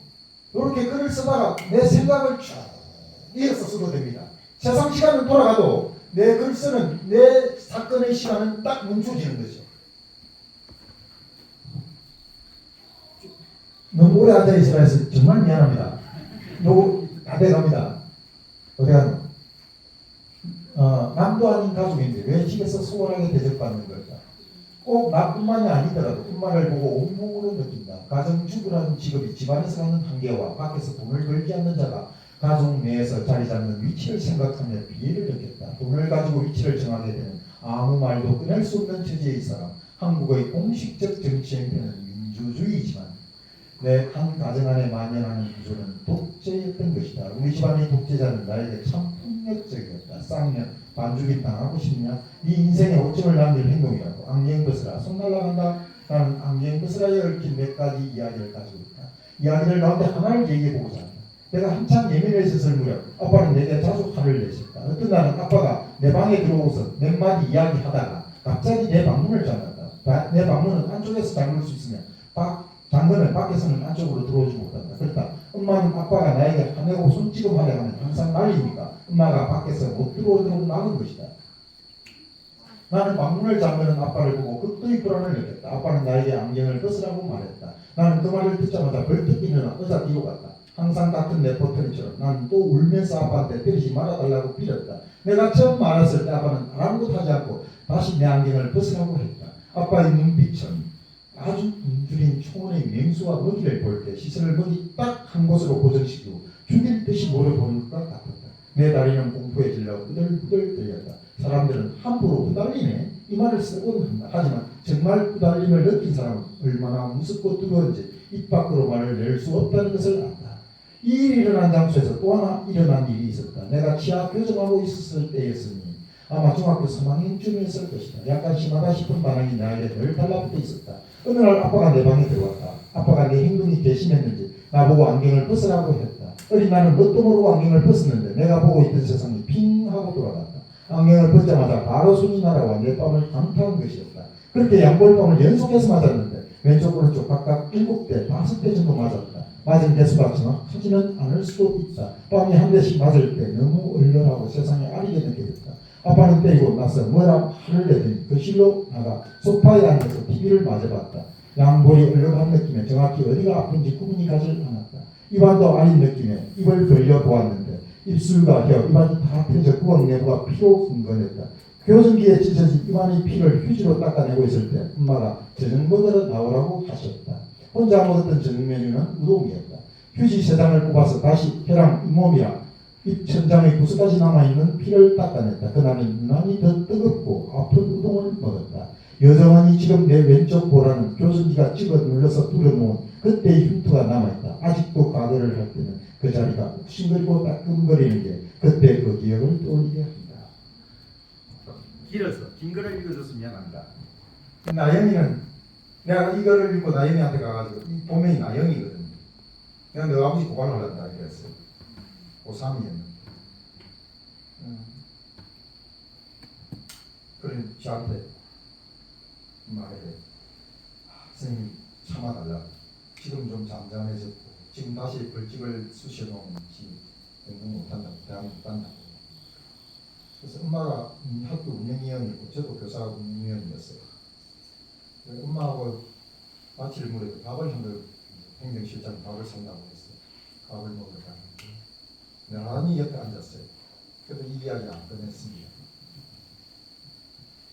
이렇게 글을 쓰다가 내 생각을 쭉 이어서 써도 됩니다. 세상 시간은 돌아가도 내 글 쓰는 내 사건의 시간은 딱 멈춰지는 거죠. 너무 오래 앉아있으라 해서 정말 미안합니다. 요거 다 돼갑니다. 어디 가노? 남도 아닌 가족인데 왜 집에서 소홀하게 대접받는 걸까? 꼭 나뿐만이 아니더라도 엄마를 보고 온몸으로 느낀다. 가정주부라는 직업이 집안에서 하는 한계와 밖에서 돈을 벌지 않는 자가 가족 내에서 자리 잡는 위치를 생각하며 비애를 느꼈다. 돈을 가지고 위치를 정하게 되는 아무 말도 끊을 수 없는 처지에 있어라. 한국의 공식적 정치 행태는 민주주의지만 내 한 가정 안에 만연하는 구조는 독재였던 것이다. 우리 집안의 독재자는 나에게 참 폭력적이었다. 쌍년, 반죽이 당하고 싶냐? 네 인생에 오점을 남길 행동이라고. 안경 벗으라. 손 날라간다. 나는 안경 벗으라에 얽힌 몇 가지 이야기를 가지고 있다. 이야기를 가운데 하나를 얘기해보고자 한다. 내가 한참 예민해졌을 무렵 아빠는 내게 자주 화를 내셨다. 어떤 날은 아빠가 내 방에 들어오서 몇 마디 이야기하다가 갑자기 내 방문을 잠갔다. 내 방문은 안쪽에서 잠글 수 있으면 잠그면 밖에서는 안쪽으로 들어오지 못한다. 그렇다. 엄마는 아빠가 나에게 화내고 손찌검하려 하면 항상 말리니까 엄마가 밖에서 못 들어오도록 막은 것이다. 나는 방문을 잠그는 아빠를 보고 극도의 불안을 느꼈다. 아빠는 나에게 안경을 벗으라고 말했다. 나는 그 말을 듣자마자 벌떡 일어나 의자 뒤로 갔다. 항상 같은 레퍼토리처럼 나는 또 울면서 아빠한테 때리지 말아달라고 빌었다. 내가 처음 말했을 때 아빠는 아무것도 하지 않고 다시 내 안경을 벗으라고 했다. 아빠의 눈빛은 아주 굶주린 초원의 맹수와 먹이를 볼 때 시선을 먹이 딱 한 곳으로 고정시키고 죽일 듯이 노려보는 것 같았다. 내 다리는 공포에 질려 부들부들 떨렸다. 사람들은 함부로 후달리네 이 말을 쓰곤 한다. 하지만 정말 후달림을 느낀 사람은 얼마나 무섭고 뜨거운지 입 밖으로 말을 낼 수 없다는 것을 안다. 이 일이 일어난 장소에서 또 하나 일어난 일이 있었다. 내가 치아 교정하고 있었을 때였으니 아마 중학교 3학년쯤이었을 것이다. 약간 심하다 싶은 반응이 나에게 늘 달라붙어 있었다. 어느 날 아빠가 내 방에 들어왔다. 아빠가 내 행동이 괘씸했는지 나보고 안경을 벗으라고 했다. 어린 나는 뭣도 모르고 안경을 벗었는데 내가 보고 있던 세상이 핑 하고 돌아갔다. 안경을 벗자마자 바로 손이 날아와 내 뺨을 강타한 것이었다. 그렇게 양볼밤을 연속해서 맞았는데 왼쪽 오른쪽 각각 7대 5대 정도 맞았다. 맞은 개수가 정확하지는 않을 수도 있다. 뺨이 한 대씩 맞을 때 너무 얼얼하고 세상에 아리게 느껴졌다. 아빠는 때리고 나서 뭐라 화를 내더니 거실로 나가 소파에 앉아서 TV를 마주봤다. 양볼이 얼얼한 느낌에 정확히 어디가 아픈지 구분이 가질 않았다. 입안도 아린 느낌에 입을 벌려 보았는데 입술과 혀, 입안이 다 펴져 구멍 내부가 피로 흥건했다. 교정기에 찢어진 입안의 피를 휴지로 닦아내고 있을 때 엄마가 저녁 먹으러 나오라고 하셨다. 혼자 먹었던 저녁 메뉴는 우동이었다. 휴지 3장을 뽑아서 다시 혀랑 잇몸이랑 입 천장에 구석까지 남아있는 피를 닦아냈다. 그날은 유난히 더 뜨겁고 아픈 우동을 먹었다. 여전히 지금 내 왼쪽 보라는 교정기가 찍어 눌러서 뚫어놓은 그때의 흉터가 남아있다. 아직도 가거를 할 때는 그 자리가 욱신거리고 따끔거리는 게 그때 그 기억을 떠올리게 합니다. 길어서 긴 거를 읽어줘서 미안합니다. 나영이는 내가 이거를 읽고 나영이한테 가가지고 이 본명이 나영이거든요. 내가 너 아버지 고발을 하려다 그랬어요. 고3이었는데 그래 저한테 말해 선생님 참아달라고. 지금 좀 잠잠해졌고 지금 다시 벌칙을 쑤셔놓은 지 공부 못한다고, 대학 못 간다고. 그래서 엄마가 학교 운영위원이고 저도 교사 운영위원이었어요. 엄마하고 마치를 무렵에 밥을 한 걸 행정실장 밥을 산다고 했어요. 밥을 먹으러 가는데 나란히 옆에 앉았어요. 그래도 이 이야기 안 꺼냈습니다.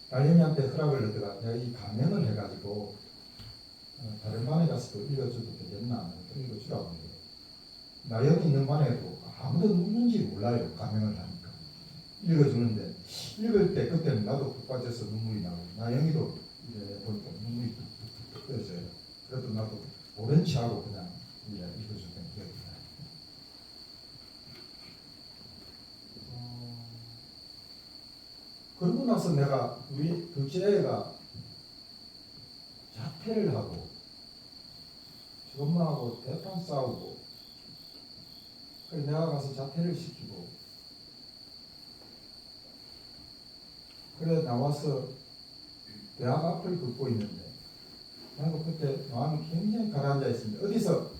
나영이한테 허락을 얻다가 내가 이 가명을 해가지고 다른 반에 가서도 읽어줘도 되겠나? 읽어주라고 해요. 나영이 있는 반에도 아무도 누군지 몰라요. 가명을 하니까. 읽어주는데 읽을 때 그때는 나도 푹 빠져서 눈물이 나고 나영이도 이제 보니까 눈물이 뚝뚝뚝 떨어져요. 그래도 나도 오랜 치하고 그냥 읽어주던 기억이 나요. 그러고 나서 내가 우리 둘째 애가 자퇴를 하고 엄마하고 대판 싸우고 그래서 내가 가서 자퇴를 시키고 그래 나와서 대학 앞을 걷고 있는데 나도 그때 마음이 굉장히 가라앉아 있습니다. 어디서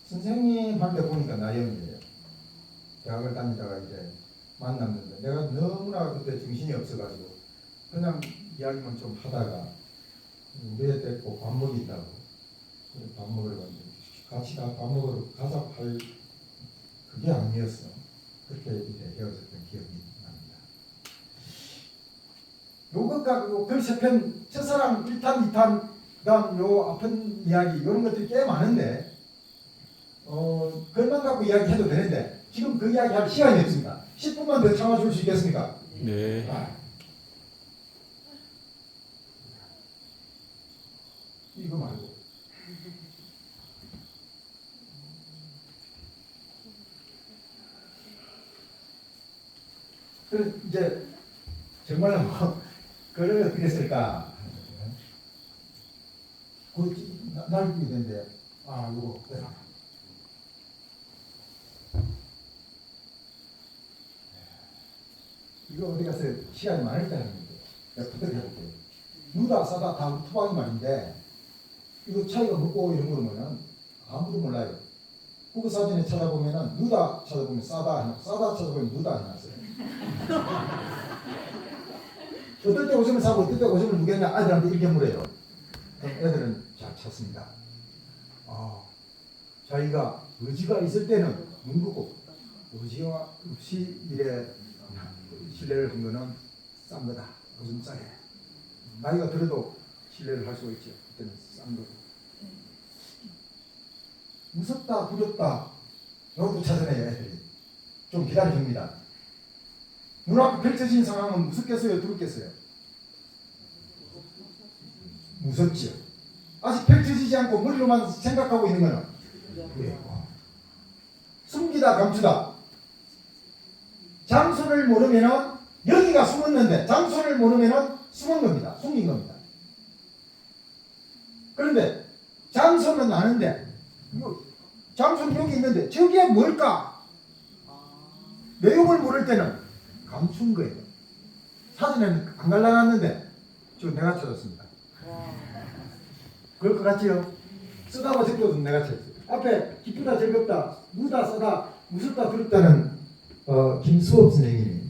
선생님한테 보니까 나영이에요. 대학을 다니다가 이제 만났는데 내가 너무나 그때 정신이 없어가지고 그냥 이야기만 좀 하다가 우리 애 데리고 밥 먹인다고 밥 먹으러 갔는데 같이 밥 먹으러 가자 할 그게 아니었어. 그렇게 이제 헤어졌던 기억이 납니다. 요것과 글 3편 첫사랑 1탄 2탄 그다음 요 아픈 이야기 이런 것들이 꽤 많은데 글만 갖고 이야기해도 되는데 지금 그 이야기 할 시간이 없습니다. 10분만 더 참아줄 수 있겠습니까? 네. 이거 말고 그래 이제 정말로 뭐 글을 어떻게 쓸까? 날 있는데 요거 이거 어디 가서 시간이 많을 때 하는 건데 내가 부탁 해볼게요. 누다 싸다 다 투박이 말인데 이거 차이가 뭐고 이런 거는 아무도 몰라요. 후보 사진에 찾아보면은 누다 찾아보면 싸다 찾아보면 누다 해놨어요. 어떨 때 오줌을 싸고 어떨 때 오줌을 누겠냐 아이들한테 이렇게 물어요. 그럼 애들은 잘 찾습니다. 자기가 의지가 있을 때는 문구고 의지가 없이 이래 신뢰를 한 거는 싼 거다. 오줌 싸게. 나이가 들어도 신뢰를 할 수가 있죠. 그때는 싼 거고. 무섭다, 두렵다. 이것도 찾아내요, 애들이. 좀 기다려줍니다. 눈앞에 펼쳐진 상황은 무섭겠어요, 두렵겠어요? 무섭지요. 아직 펼쳐지지 않고 머리로만 생각하고 있는 거는 두렵고. 숨기다, 감추다. 장소를 모르면은 여기가 숨었는데 장소를 모르면은 숨은 겁니다. 숨긴 겁니다. 그런데 장소는 아는데 장소는 여기 있는데 저기에 뭘까? 내용을 모를 때는 감춘 거예요. 사진에는 안 갈라놨는데 저 내가 찾았습니다. 그럴 것 같지요? 쓰다가 적혀도 내가 찾았어요. 앞에 기쁘다 즐겁다 무다 쓰다 무섭다 두렵다는 김수업 선생님이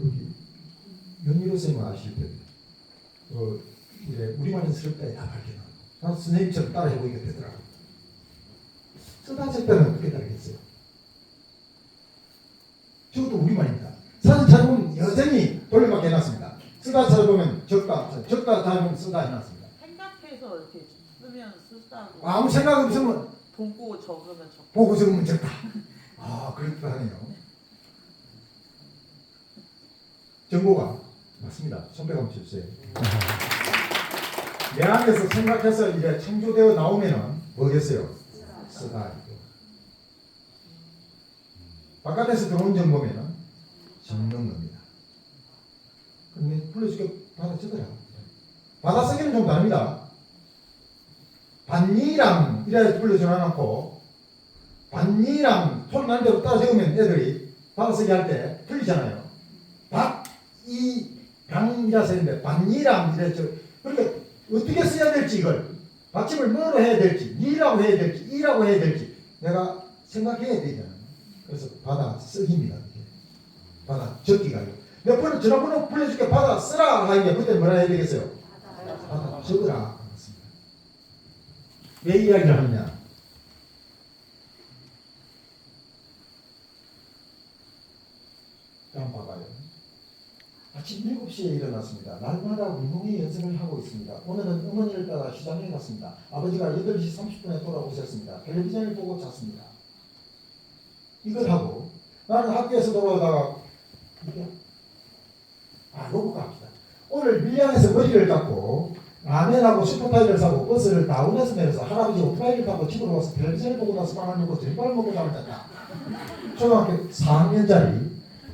여기 연희로 선생님 아실 텐데 이래 우리말은 스럽다 다 밝혀놓고 난 선생님처럼 따라 해보니까 되더라고. 쓰다 적다는 어떻게 다르겠어요? 저것도 우리말입니다. 사진 찾아보면 여전히 돌려받게 해놨습니다. 쓰다 찾아보면 적다 찾아보면 쓰다 해놨습니다. 생각해서 이렇게 쓰면 쓰다고. 아무 생각 없으면 보고 적으면 적. 보고 적으면 적다. 그렇기도 하네요. 정보가 맞습니다. 손뼉 한번 쳐주세요. 내 안에서 생각해서 이제 창조되어 나오면은 뭐겠어요? 쓰다. 바깥에서 들어온 정보면은 적는 겁니다. 근데 불러주게 받아 적으라. 받아쓰기는 좀 다릅니다. 반니랑 이래 불러주지 않고 반니랑 소리 나는 대로 따라 적으면 애들이 받아쓰기 할 때 틀리잖아요. 박이랑이라 쓰는데 반니랑 이래 그러니까 어떻게 써야 될지 이걸 받침을 뭐로 해야 될지, 니라고 해야 될지, 이라고 해야 될지 내가 생각해야 되잖아. 그래서 받아 쓰기입니다. 받아 적기가 아니고 몇 번은 전화번호 불러줄게 받아 쓰라 하는데 그때 뭐라 해야 되겠어요? 받아 적으라. 그렇습니다. 왜 이야기를 하느냐? 한번 봐봐요. 아침 7시에 일어났습니다. 날마다 운동회 연습을 하고 있습니다. 오늘은 어머니를 따라 시장에 갔습니다. 아버지가 8시 30분에 돌아오셨습니다. 텔레비전을 보고 잤습니다. 이걸 하고 나는 학교에서 돌아오다가 로봇 갑시다. 오늘 밀양에서 머리를 깎고 라면하고 슈퍼파이를 사고 버스를 다운해서 내려서 할아버지 오토바이를 타고 집으로 와서 텔레비전을 보고 나서 빵 한 입고 들밥 먹고 잠을 잤다. 초등학교 4학년짜리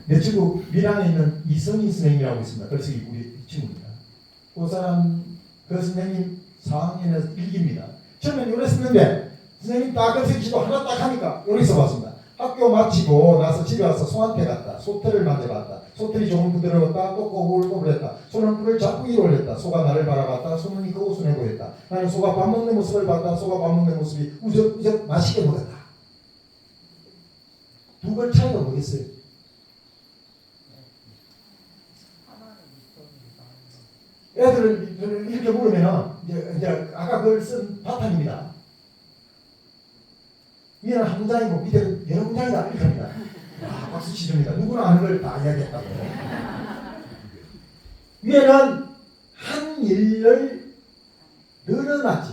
내 친구 밀양에 있는 이선희 선생님이라고 있습니다. 그래서 우리 친구입니다. 그 사람 그 선생님 4학년에서 1기입니다. 처음엔 요래 썼는데 선생님 딱 그래서 기도 하나 딱 하니까 요래 써봤습니다. 학교 마치고 나서 집에 와서 소한테 갔다. 소털을 만져봤다. 소털이 조금 부드러웠다. 또 꼬불꼬불했다. 소는 뿔을 자꾸 위로 올렸다. 소가 나를 바라봤다. 소문이 그 옷을 내고 했다. 나는 소가 밥 먹는 모습을 봤다. 소가 밥 먹는 모습이 우적우적 맛있게 먹었다. 두 글 차이가 뭐겠어요? 애들을 이렇게 물으면은 이제 아까 그걸 쓴 바탕입니다. 위에는 한 문장이고 밑에는 여러 문장이다 이렇게 합니다. 박수 치줍니다. 누구나 아는 걸 다 이야기했다고. 위에는 한 일을 늘어놨지.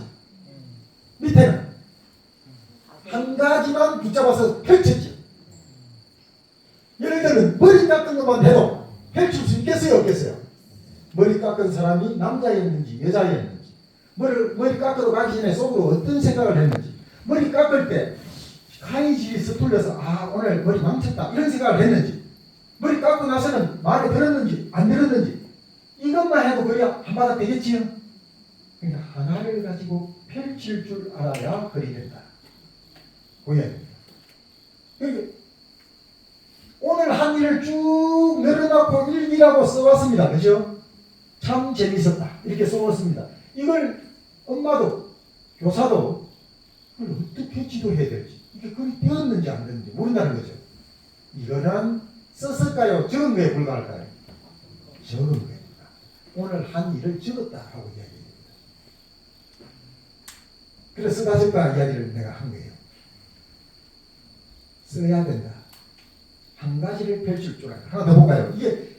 밑에는 한 가지만 붙잡아서 펼쳤지. 예를 들면 머리 깎은 것만 해도 펼칠 수 있겠어요, 없겠어요? 머리 깎은 사람이 남자였는지 여자였는지, 머리 깎으러 가기 전에 속으로 어떤 생각을 했는지, 머리 깎을 때 가위질이 서툴려서 오늘 머리 망쳤다 이런 생각을 했는지, 머리 깎고 나서는 마음에 들었는지 안 들었는지 이것만 해도 그래야 한바닥 되겠지요. 그러니까 하나를 가지고 펼칠 줄 알아야 그리 된다. 보여야 됩니다. 그러니까 오늘 한 일을 쭉 늘어놓고 일기라고 써왔습니다. 그죠? 참 재밌었다 이렇게 써왔습니다. 이걸 엄마도 교사도 그걸 어떻게 지도해야 될지, 이게 글이 되었는지 안 되었는지 모른다는 거죠. 이거는 썼을까요? 적은 거에 불과할까요? 적은 거입니다. 오늘 한 일을 적었다 하고 이야기합니다. 그래서 쓰다 적다 이야기를 내가 한 거예요. 써야 된다. 한 가지를 펼칠 줄 알다. 하나 더 볼까요? 이게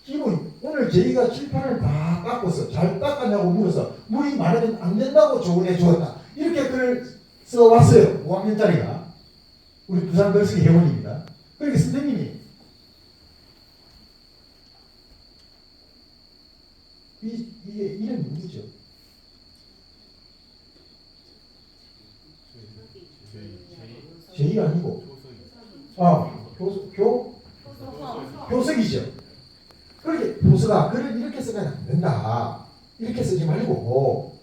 기본 오늘 저희가 칠판을 다 닦고서 잘 닦았냐고 물어서 물이 많으면 안 된다고 조언해 주었다. 이렇게 글을 써왔어요. 5학년짜리가. 우리 부산 글쓰기 회원입니다. 그러니까 선생님이 이게 이름이 누구죠? 제이 아니고 교석이죠. 그렇게 교수가 글을 이렇게 쓰면 안 된다. 이렇게 쓰지 말고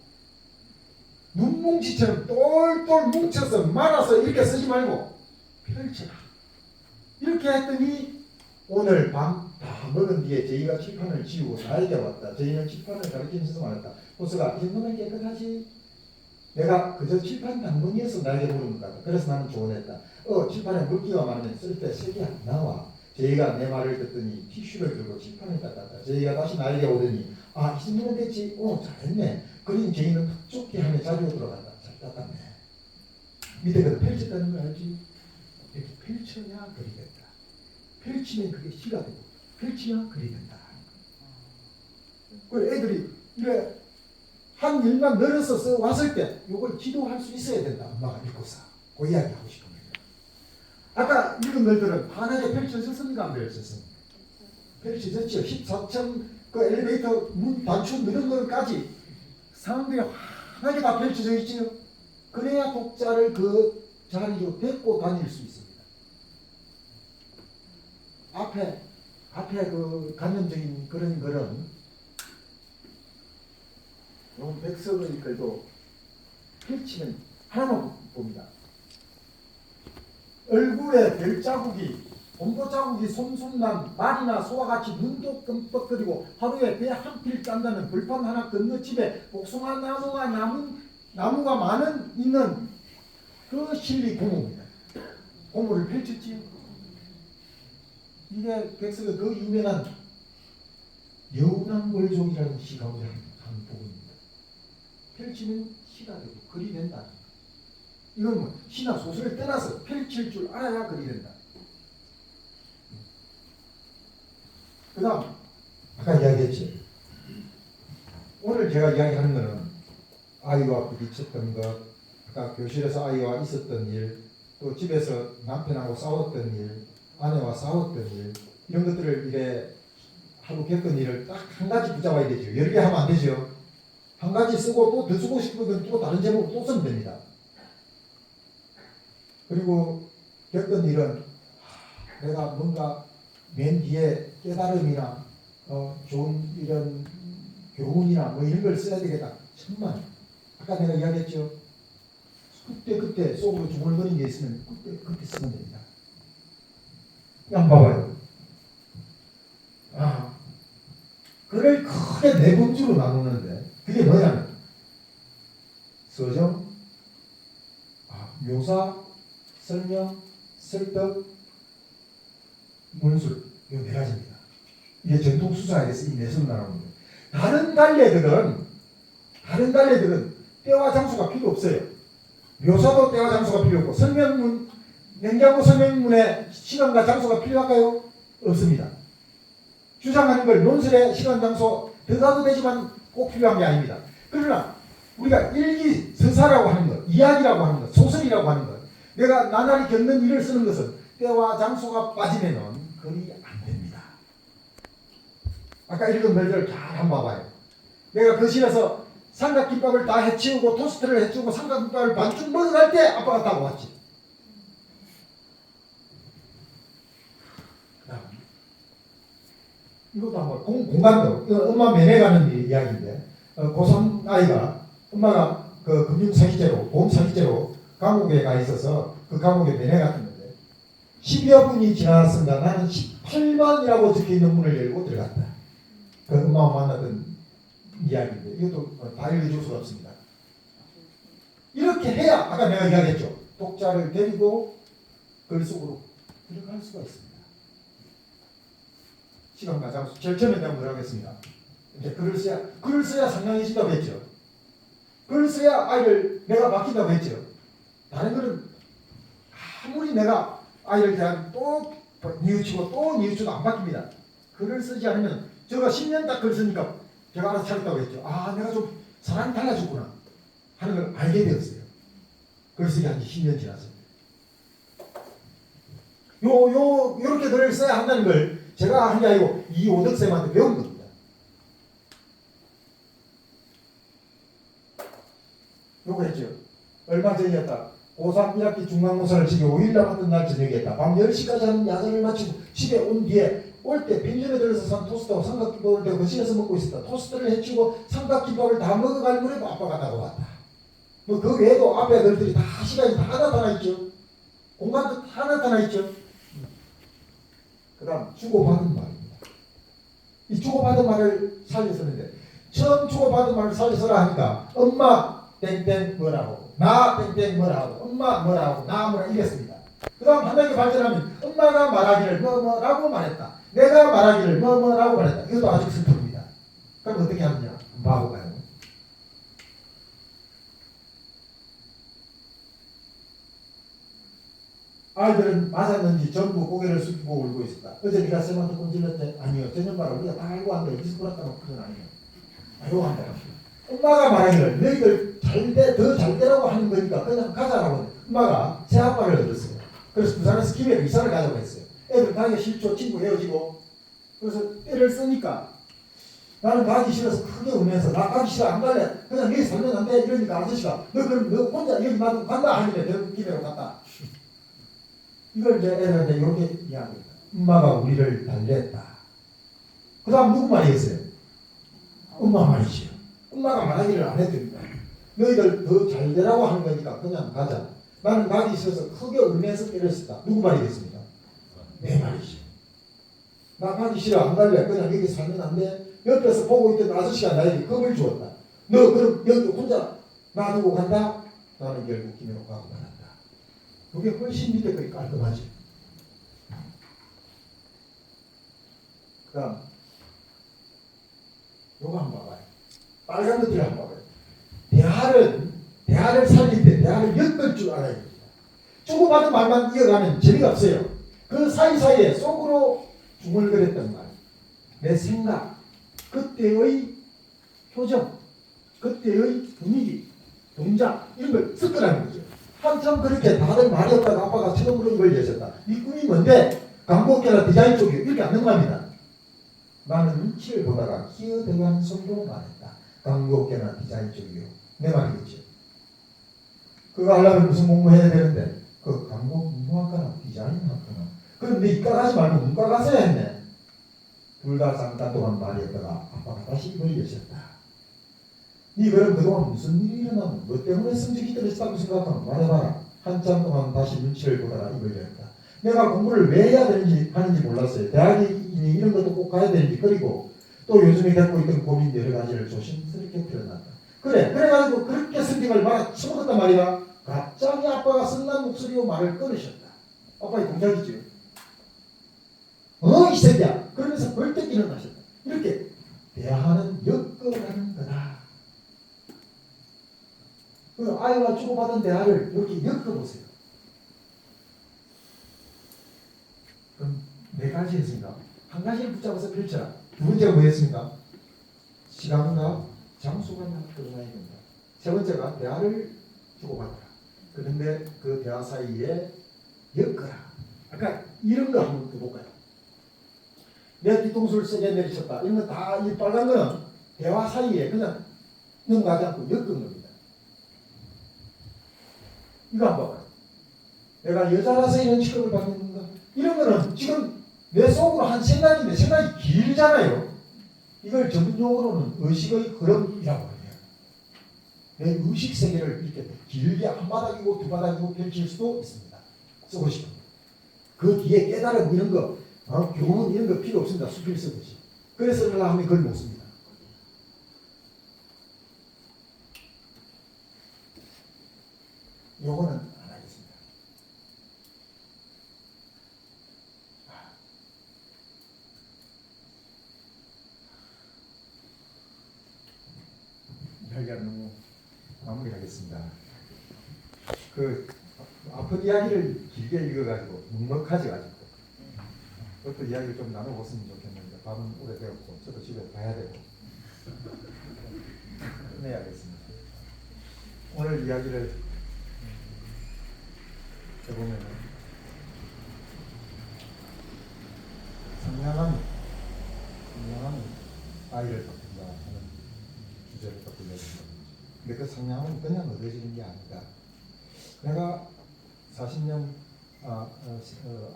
눈뭉치처럼 똘똘 뭉쳐서 말아서 이렇게 쓰지 말고 펼쳐라. 이렇게 했더니 오늘 밤 다 먹은 뒤에 저희가 칠판을 지우고 나에게 왔다. 저희는 칠판을 가르치면서 말했다. 교수가 이 정도면 깨끗하지? 내가 그저 칠판 당번이어서 나에게 물은 거다. 그래서 나는 조언했다. 칠판에 물기가 많으면 쓸 때 색이 안 나와. 저희가 내 말을 듣더니 티슈를 들고 칠판을 닦았다. 저희가 다시 나에게 오더니 이 정도면 됐지? 잘했네. 그러니 저희는 탁 좋게 하며 자리로 들어간다. 잘 닦았네. 밑에 그 펼쳤다는 거 알지? 이렇게 펼쳐야 그리 된다. 펼치면 그게 시가 되고 펼치야 그리 된다. 그 애들이 이래 한 일만 늘어서 써 왔을 때 이걸 지도할 수 있어야 된다. 엄마가 읽고서 그 이야기 하고 싶은 거예요. 아까 읽은 글들은 환하게 펼쳐졌습니까? 안 펼쳐졌습니까? 펼쳐졌죠. 14층 그 엘리베이터 문 단추 넣은 것까지 사람들이 환하게 다 펼쳐져 있지요. 그래야 독자를 그 자리로 데리고 다닐 수 있습니다. 앞에 그 관념적인 그런 글은 백석의 글도 펼치면 하나만 봅니다. 얼굴에 별자국이 곰보 자국이 솜솜난 말이나 소와 같이 눈도 끔뻑거리고 하루에 배 한 필 짠다는 벌판 하나 건너 집에 복숭아 나무가 많은 있는 그 실리 고모입니다. 고모를 펼쳤지요. 이게 백석의 그 유명한 여운왕골종이라는 시 가운데 한 부분입니다. 펼치면 시가 되고 글이 된다. 이건 뭐 시나 소설을 떠나서 펼칠 줄 알아야 글이 된다. 그 다음 아까 이야기했지. 오늘 제가 이야기하는 거는 아이와 부딪혔던 것, 아까 교실에서 아이와 있었던 일, 또 집에서 남편하고 싸웠던 일, 아내와 싸웠던 일, 이런 것들을 이래 하고 겪은 일을 딱 한 가지 붙잡아야 되죠. 여러 개 하면 안 되죠. 한 가지 쓰고 또 더 쓰고 싶으면 또 다른 제목 또 쓰면 됩니다. 그리고 겪은 일은 내가 뭔가 맨 뒤에 깨달음이나 좋은 이런 교훈이나 뭐 이런 걸 써야 되겠다. 정말 아까 내가 이야기했죠. 그때 속으로 중얼거리는 게 있으면 그때 쓰면 됩니다. 한번 봐봐요. 글을 크게 네 군주로 나누는데 그게 뭐냐면 서정, 묘사, 설명, 설득, 문술 이 네 가지입니다. 이게 전통 수사에서 이 네 손 나누는데 다른 갈래들은 때와 장소가 필요 없어요. 묘사도 때와 장소가 필요 없고 설명문, 냉장고 설명문에 시간과 장소가 필요할까요? 없습니다. 주장하는 걸 논술의 시간 장소 들어가도 되지만 꼭 필요한 게 아닙니다. 그러나 우리가 일기 서사라고 하는 것, 이야기라고 하는 것, 소설이라고 하는 것, 내가 나날이 겪는 일을 쓰는 것은 때와 장소가 빠지면은 글이 안 됩니다. 아까 읽은 글들을 잘 한번 봐봐요. 내가 거실에서 삼각김밥을 다 해치우고 토스트를 해치우고 삼각김밥을 반쯤 먹어갈 때 아빠가 따고 왔지. 이것도 한번 공감도. 엄마 면회 가는 이야기인데 고3 아이가 엄마가 그 금융 사기죄로 보험 사기죄로 감옥에 가 있어서 그 감옥에 면회 갔는데 10여 분이 지났습니다. 나는 18번이라고 적혀있는 문을 열고 들어갔다. 그 엄마와 만나던 이야기인데 이것도 다 읽어줄 수가 없습니다. 이렇게 해야 아까 내가 이야기했죠. 독자를 데리고 글 속으로 들어갈 수가 있습니다. 시간과 장소. 제일 처음에 내가 뭐라고 했습니다. 이제 글을 써야 상냥해진다고 했죠. 글을 써야 아이를 내가 바뀐다고 했죠. 다른 글은 아무리 내가 아이를 대한 또 뉘우치고 또 뉘우쳐도 안 바뀝니다. 글을 쓰지 않으면 제가 10년 딱 글 쓰니까 제가 알아서 찾았다고 했죠. 내가 좀 사람이 달라졌구나 하는 걸 알게 되었어요. 글 쓰기 한 10년 지났어요. 요렇게 글을 써야 한다는 걸 제가 한 게 아니고 이오덕 쌤한테 배운 겁니다. 요거 했죠. 얼마 전이었다. 고3 1학기 중간고사를 지금 5일 남았던 날 저녁이었다. 밤 10시까지 하는 야근을 마치고 집에 온 뒤에 올 때 편의점에 들어서 산 토스트하고 삼각김밥을 내가 거실에서 먹고 있었다. 토스트를 해치고 삼각김밥을 다 먹어갈 무렵 아빠가 나가왔다. 뭐 그 외에도 앞에 아들들이 다 시간이 다 나타나 있죠. 공간도 다 나타나 있죠. 그 다음 주고받은 말입니다. 이 주고받은 말을 살려서는데 처음 주고받은 말을 살려서라 하니까 엄마 땡땡 뭐라고 나 땡땡 뭐라고 엄마 뭐라고 나 뭐라고 이랬습니다. 그 다음 한 단계 발전하면 엄마가 말하기를 뭐라고 말했다. 내가 말하기를 뭐라고 말했다. 이것도 아주 슬픕니다. 그럼 어떻게 하느냐 한번 봐볼까요? 아이들은 맞았는지 전부 고개를 숙이고 울고 있었다. 어제 네가 쌤한테 꼰질렀대? 아니요. 저녁마다 우리가 다 알고 한다. 어디서 불었다고 그건 아니에요. 알고 한다. 엄마가 말하기를 너희들 더 잘되라고 하는 거니까 그냥 가자라고. 엄마가 새 아빠를 얻었어요. 그래서 부산에서 김해로 이사를 가자고 했어요. 애들 가기 싫죠. 친구 헤어지고. 그래서 애를 쓰니까 나는 가기 싫어서 크게 울면서 나 가기 싫어 안 갈래. 그냥 여기 살면 안 돼. 이러니까 아저씨가 너 그럼 너 혼자 여기 놔두고 간다 하길래 내가 김해로 갔다. 이걸 이제 애들한테 이렇게 이야기합니다. 엄마가 우리를 달랬다. 그 다음 누구 말이겠어요? 엄마 말이지요. 엄마가 말하기를 안 했답니다. 너희들 더 잘되라고 하는 거니까 그냥 가자. 나는 가기 싫어서 크게 울면서 때렸었다. 누구 말이겠습니까? 내 말이지. 나 가기 싫어 안 갈래. 그냥 여기 살면 안 돼. 옆에서 보고 있던 아저씨가 나에게 겁을 주었다. 너 그럼 여기 혼자 놔두고 간다? 나는 결국 김해로 가고 말았다. 그게 훨씬 밑에 거리 깔끔하지. 그 다음 요거 한번 봐봐요. 빨간 것들 한번 봐봐요. 대화를 살릴 때 대화를 엮을 줄 알아야 됩니다. 주고받은 말만 이어가면 재미가 없어요. 그 사이사이에 속으로 중얼거렸던 말, 내 생각, 그때의 표정, 그때의 분위기, 동작 이런 걸 섞으라는 거죠. 한참 그렇게 다들 말이 없다가 아빠가 처음으로 이걸 여셨다. 이 꿈이 뭔데? 광고업계나 디자인 쪽이 이렇게 안 넘어갑니다. 나는 눈치를 보다가 기어들어가는 손으로 말했다. 광고업계나 디자인 쪽이요. 내 말이겠죠. 그거 하려면 무슨 공부해야 되는데 그 광고 문학과나 디자인학과나 그런데 이과 가지 말고 문과 가서야 했네. 둘 다 잠깐 동안 말이었다가 아빠가 다시 이걸 여셨다. 니 그럼 그동안 무슨 일이 일어나면 뭐 때문에 성적이 떨어졌다고 생각하면 말해봐라. 한참 동안 다시 눈치를 보다가 입을 열었다. 내가 공부를 왜 해야 하는지 몰랐어요. 대학이니 이런 것도 꼭 가야 되는지 그리고 또 요즘에 겪고 있던 고민 여러 가지를 조심스럽게 드러났다. 그래가지고 그렇게 성격을 막 처먹었단 말이야. 갑자기 아빠가 쓴난 목소리로 말을 끊으셨다. 아빠의 동작이죠. 이 새끼야. 그러면서 벌떡 일어나셨다. 이렇게 대화는 엮어가는 거다. 그 아이와 주고받은 대화를 이렇게 엮어보세요. 그럼 네 가지 했습니다. 한 가지를 붙잡아서 펼쳐라. 두 번째가 뭐였습니까? 시간과 장소가 드러나야 된다. 세 번째가 대화를 주고받아라. 그런데 그 대화 사이에 엮어라. 아까 이런 거 한번 해볼까요? 내 뒤통수를 세게 내리쳤다. 이런 거 다 이 빨간 거는 대화 사이에 그냥 넘어가지 않고 엮은 겁니다. 이거 한번 봐봐요. 내가 여자라서 이런 취급을 받는 건가? 이런 거는 지금 내 속으로 한 생각인데 생각이 길잖아요. 이걸 전문용어로는 의식의 흐름이라고 해요. 내 의식 세계를 이렇게 길게 한 바닥이고 두 바닥이고 펼칠 수도 있습니다. 쓰고 싶은 그 뒤에 깨달음 이런 거, 교훈 이런 거 필요 없습니다. 수필 쓰듯이. 그래서 내가 하면 그걸 못 씁니다. 요거는 안 하겠습니다. 이야기가 너무 마무리하겠습니다. 그 앞으로 이야기를 길게 읽어가지고 묵묵하지 가지고 그것도 이야기를 좀 나눠봤으면 좋겠는데 밤은 오래되었고 저도 집에 가야 되고 끝내야겠습니다. 오늘 이야기를 해보면 상냥한 아이를 바꾼다 하는 주제를 갖고 이야기합니다. 근데 그 상냥은 그냥 얻어지는 게 아니다. 내가 40년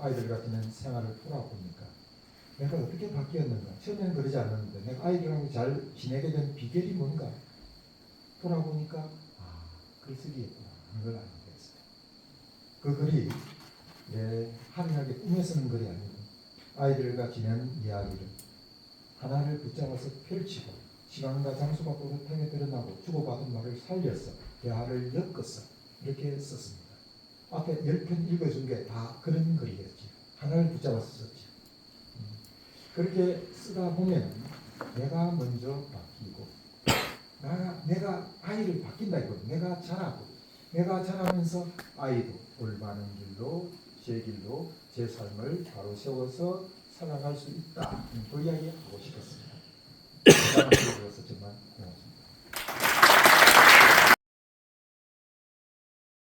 아이들과 지낸 생활을 돌아보니까 내가 어떻게 바뀌었는가. 처음에는 그러지 않았는데 내가 아이들하고 잘 지내게 된 비결이 뭔가 돌아보니까 글쓰기였구나 하는 걸 알게 됐어요. 그 글이 내 한이하게 꿈에 쓰는 글이 아니고 아이들과 지낸 이야기를 하나를 붙잡아서 펼치고 시간과 장소가 또렷하게 드러나고 주고받은 말을 살려서 대화를 엮어서 이렇게 썼습니다. 앞에 10편 읽어준 게 다 그런 글이겠지. 하나를 붙잡아서 썼지. 그렇게 쓰다 보면 내가 먼저 바뀌고 내가 아이를 바뀐다 이거. 내가 자라면서 아이도 올바른 길로 제 길로 제 삶을 바로 세워서 살아갈 수 있다. 그 이야기 하고 싶었습니다.